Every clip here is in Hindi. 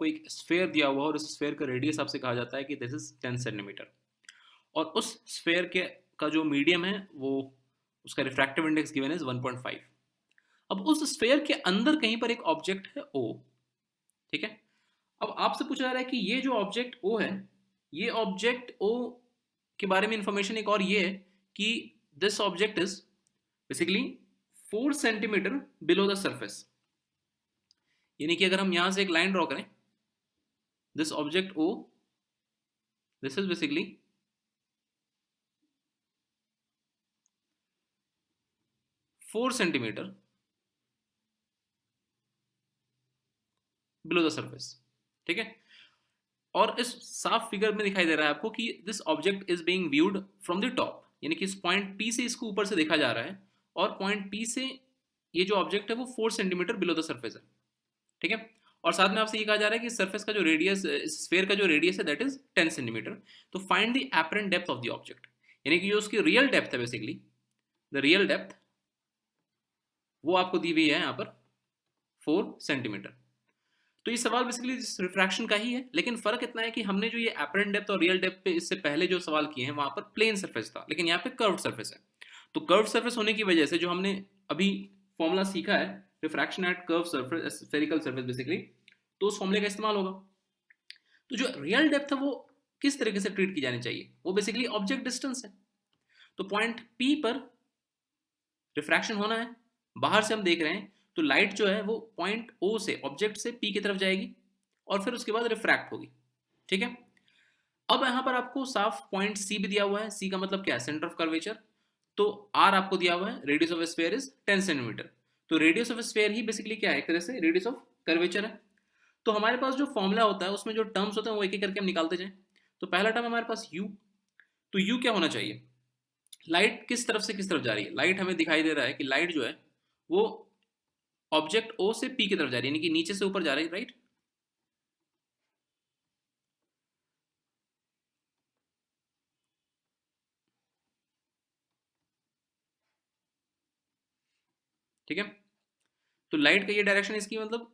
आपको एक स्फेयर दिया हुआ है और उस स्फेयर का रेडियस आपसे कहा जाता है कि दिस इज 10 सेंटीमीटर, और उस स्फेयर के का जो मीडियम है वो उसका रिफ्रैक्टिव इंडेक्स गिवन इज 1.5। अब उस स्फेयर के अंदर कहीं पर एक ऑब्जेक्ट है ओ, ठीक है। अब आपसे पूछा जा रहा है कि ये जो ऑब्जेक्ट ओ है, ये ऑब्जेक्ट ओ के बारे में इंफॉर्मेशन एक और ये है कि this object is basically 4 centimetre below the surface. यानी कि अगर हम यहां से एक लाइन ड्रॉ करें, this object O, this is basically 4 centimetre below the surface, ठीक है। और इस साफ फिगर में दिखाई दे रहा है आपको कि this object is being viewed from the top, यानी कि इस पॉइंट पी से इसको ऊपर से देखा जा रहा है, और पॉइंट पी से ये जो ऑब्जेक्ट है वो 4 सेंटीमीटर बिलो द सरफेस है, ठीक है। और साथ में आपसे ये कहा जा रहा है कि सरफेस का जो रेडियस, स्फेयर का जो रेडियस है दैट इज 10 सेंटीमीटर। तो find the apparent depth of the object, यानी कि जो उसकी रियल डेप्थ है, बेसिकली द रियल डेप्थ वो आपको दी हुई है यहाँ पर 4 सेंटीमीटर। तो ये सवाल बेसिकली रिफ्रैक्शन का ही है, लेकिन फर्क इतना है कि हमने जो ये एपरेंट डेप्थ और रियल डेप्थ पे इससे पहले जो सवाल किए हैं वहां पर प्लेन सरफेस था, लेकिन यहाँ पे कर्व्ड सरफेस है। तो कर्व्ड सरफेस होने की वजह से जो हमने अभी फॉर्मूला सीखा है refraction at curve surface, spherical surface basically, तो उस फॉर्मूले का इस्तेमाल होगा। तो जो रियल डेप्थ है वो किस तरीके से ट्रीट की जानी चाहिए, वो बेसिकली ऑब्जेक्ट डिस्टेंस है। तो पॉइंट पी पर रिफ्रैक्शन होना है, बाहर से हम देख रहे हैं तो लाइट जो है वो पॉइंट ओ से, ऑब्जेक्ट से पी की तरफ जाएगी और फिर उसके बाद रिफ्रैक्ट होगी, ठीक है। अब यहां पर आपको साफ पॉइंट सी भी दिया हुआ है, सी का मतलब क्या है, सेंटर ऑफ कर्वेचर। तो आर आपको दिया हुआ है, radius of sphere is 10 centimetre. तो रेडियस ऑफ स्फीयर ही बेसिकली क्या है, एक तरह से रेडियस ऑफ कर्वेचर है। तो हमारे पास जो फॉर्मूला होता है उसमें जो टर्म्स होते हैं वो एक एक करके हम निकालते जाएं। तो पहला टर्म हमारे पास u, तो u क्या होना चाहिए, लाइट किस तरफ से किस तरफ जा रही है, लाइट हमें दिखाई दे रहा है कि लाइट जो है वो ऑब्जेक्ट ओ से पी की तरफ जा रही है, यानी कि नीचे से ऊपर जा रही है, राइट। ठीक है, तो लाइट का ये डायरेक्शन, इसकी मतलब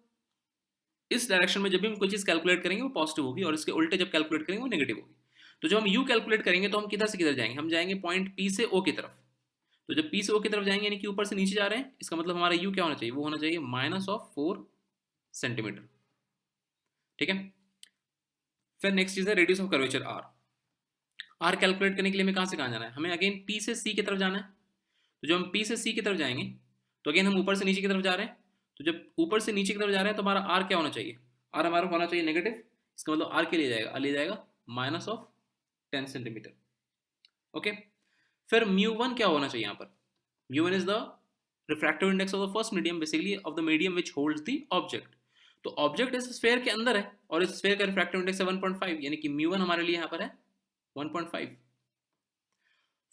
इस डायरेक्शन में जब भी हम कोई चीज कैलकुलेट करेंगे वो पॉजिटिव होगी, और इसके उल्टे जब कैलकुलेट करेंगे वो नेगेटिव होगी। तो जब हम यू कैलकुलेट करेंगे तो हम किधर से किधर जाएंगे, हम जाएंगे पॉइंट पी से ओ की तरफ। तो जब पी से ओ की तरफ जाएंगे यानी कि ऊपर से नीचे जा रहे हैं, इसका मतलब हमारा यू क्या होना चाहिए, वो होना चाहिए -4 सेंटीमीटर, ठीक है। फिर नेक्स्ट चीज है radius of curvature R. R calculate करने के लिए हमें कहां से कहां जाना है, हमें अगेन पी से सी की तरफ जाना है। तो जब हम पी से सी की तरफ जाएंगे तो अगेन हम ऊपर से नीचे की तरफ जा रहे हैं। तो जब ऊपर से नीचे की तरफ जा रहे हैं तो हमारा आर क्या होना चाहिए, आर हमारा होना चाहिए नेगेटिव। इसका मतलब आर के लिए जाएगा, ले जाएगा -10 सेंटीमीटर, ओके। फिर μ1 क्या होना चाहिए यहाँ पर, μ1 is the refractive index of the first medium, basically of the medium which holds the object. तो ऑब्जेक्ट इस स्फेयर के अंदर है और इस स्फेयर का रिफ्रैक्टिव इंडेक्स है 1.5, यानी कि μ1 हमारे लिए यहाँ पर है 1.5।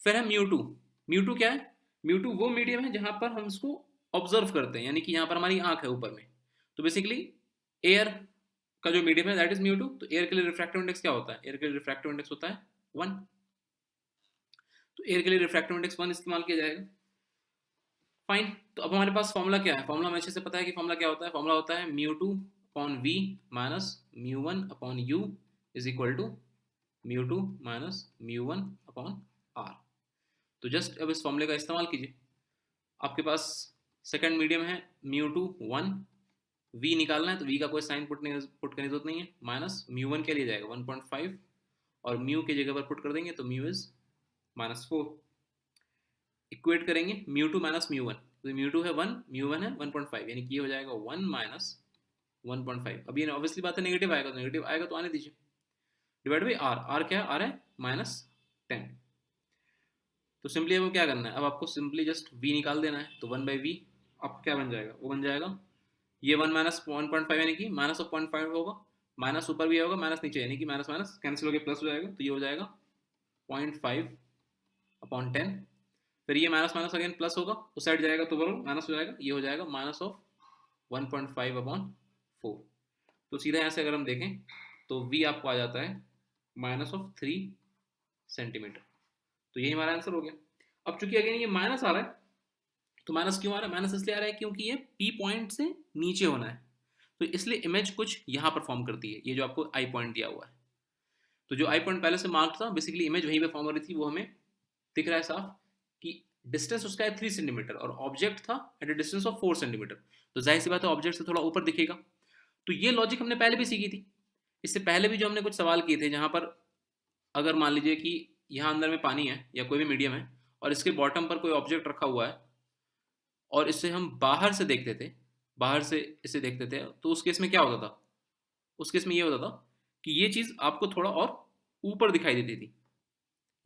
फिर है μ2। μ2 क्या है, μ2 वो मीडियम है जहां पर हम इसको ऑब्जर्व करते हैं, यानी कि यहाँ पर हमारी आंख है ऊपर में। तो बेसिकली एयर का जो मीडियम है दैट इज μ2। तो एयर के लिए रिफ्रैक्टिव इंडेक्स क्या होता है, एयर के लिए रिफ्रैक्टिव इंडेक्स होता है 1। तो एयर के लिए रिफ्रैक्टिव इंडेक्स 1 इस्तेमाल किया जाएगा, फाइन। तो अब हमारे पास फॉर्मूला क्या है, फॉर्मूला हमें अच्छे से पता है कि फॉर्मूला क्या होता है, फॉर्मूला होता है μ2 upon v minus μ1 upon u is equal to μ2 minus μ1 upon r। तो जस्ट अब इस फॉर्मूले का इस्तेमाल कीजिए, आपके पास सेकंड मीडियम है μ2 1, v निकालना है तो v का कोई साइन पुट करने की जरूरत नहीं है, माइनस μ1 के लिए जाएगा 1.5 और म्यू की जगह पर पुट कर देंगे तो म्यू इज -4। इक्वेट करेंगे μ2 माइनस μ1, तो μ2 है 1, μ1 है 1.5, यानी कि ये हो जाएगा 1 माइनस 1.5। अब ये ऑब्वियसली बात है नेगेटिव आएगा, तो नेगेटिव आएगा तो आने दीजिए, डिवाइड बाई आर। आर क्या है, आर है -10। तो सिंपली अब क्या करना है, अब आपको सिंपली जस्ट v निकाल देना है। तो 1/v अब क्या बन जाएगा, वो बन जाएगा ये 1 माइनस 1.5 यानी कि माइनस ऑफ 0.5 होगा, माइनस ऊपर भी होगा माइनस नीचे, यानी कि माइनस माइनस कैंसिल होकर प्लस हो जाएगा। तो ये हो जाएगा 0.5 अपॉन 10। फिर ये माइनस माइनस अगेन प्लस होगा, उस साइड जाएगा तो बराबर माइनस हो जाएगा, ये हो जाएगा माइनस ऑफ 1.5 अपॉन 4। तो सीधा यहाँ से अगर हम देखें तो v आपको आ जाता है -3 सेंटीमीटर। तो यही हमारा आंसर हो गया। अब चूंकि अगेन ये माइनस आ रहा है, तो माइनस क्यों आ रहा है, माइनस इसलिए आ रहा है क्योंकि ये P पॉइंट से नीचे होना है। तो इसलिए इमेज कुछ यहाँ पर फॉर्म करती है, ये जो आपको आई पॉइंट दिया हुआ है। तो जो आई पॉइंट पहले से मार्क था, बेसिकली इमेज वहीं पे फॉर्म हो रही थी, वो हमें दिख रहा है साफ कि डिस्टेंस उसका है 3 सेंटीमीटर और ऑब्जेक्ट था at a distance of 4 centimetre. तो जाहिर सी बात है ऑब्जेक्ट से थोड़ा ऊपर दिखेगा। तो ये लॉजिक हमने पहले भी सीखी थी। इससे पहले भी जो हमने कुछ सवाल किए थे, जहाँ पर अगर मान लीजिए कि यहाँ अंदर में पानी है या कोई भी मीडियम है और इसके बॉटम पर कोई ऑब्जेक्ट रखा हुआ है और इससे हम बाहर से देखते थे, बाहर से इसे देखते थे, तो उस केस में क्या होता था? उस केस में ये होता था कि ये चीज़ आपको थोड़ा और ऊपर दिखाई देती थी,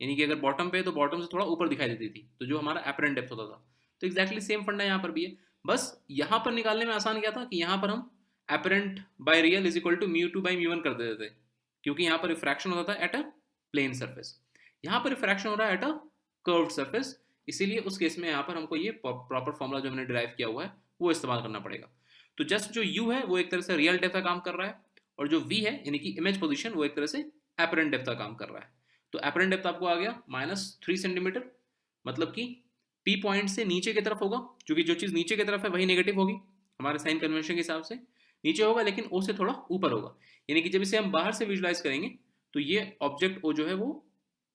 यानी कि अगर बॉटम पे है तो बॉटम से थोड़ा ऊपर दिखाई देती थी, तो जो हमारा एपरेंट डेप्थ होता था। तो एक्जैक्टली सेम फंडा यहाँ पर भी है। बस यहाँ पर निकालने में आसान क्या था कि यहाँ पर हम apparent by real is equal to म्यू2 बाई म्यू1 कर देते थे, क्योंकि यहाँ पर रिफ्रैक्शन होता था एट अ प्लेन सर्फेस, यहाँ पर रिफ्रैक्शन हो रहा है एट अ कर्व्ड सर्फेस। इसीलिए उस केस में यहाँ पर हमको ये प्रॉपर फॉर्मूला जो हमने डिराइव किया हुआ है वो इस्तेमाल करना पड़ेगा। तो जस्ट जो u है वो एक तरह से रियल डेप्थ का काम कर रहा है, और जो v है यानी कि इमेज पोजीशन वो एक तरह से एपरेंट डेप्थ का काम कर रहा है। तो एपरेंट डेप्थ आपको आ गया -3 सेंटीमीटर, मतलब कि P पॉइंट से नीचे की तरफ होगा, क्योंकि जो चीज़ नीचे की तरफ है वही नेगेटिव होगी हमारे साइन कन्वेंशन के हिसाब से, नीचे होगा लेकिन O से थोड़ा ऊपर होगा। यानी कि जब इसे हम बाहर से विजुलाइज करेंगे तो ये ऑब्जेक्ट O जो है वो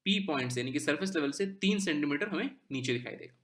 P पॉइंट से यानी कि सरफेस लेवल से 3 सेंटीमीटर हमें नीचे दिखाई देगा।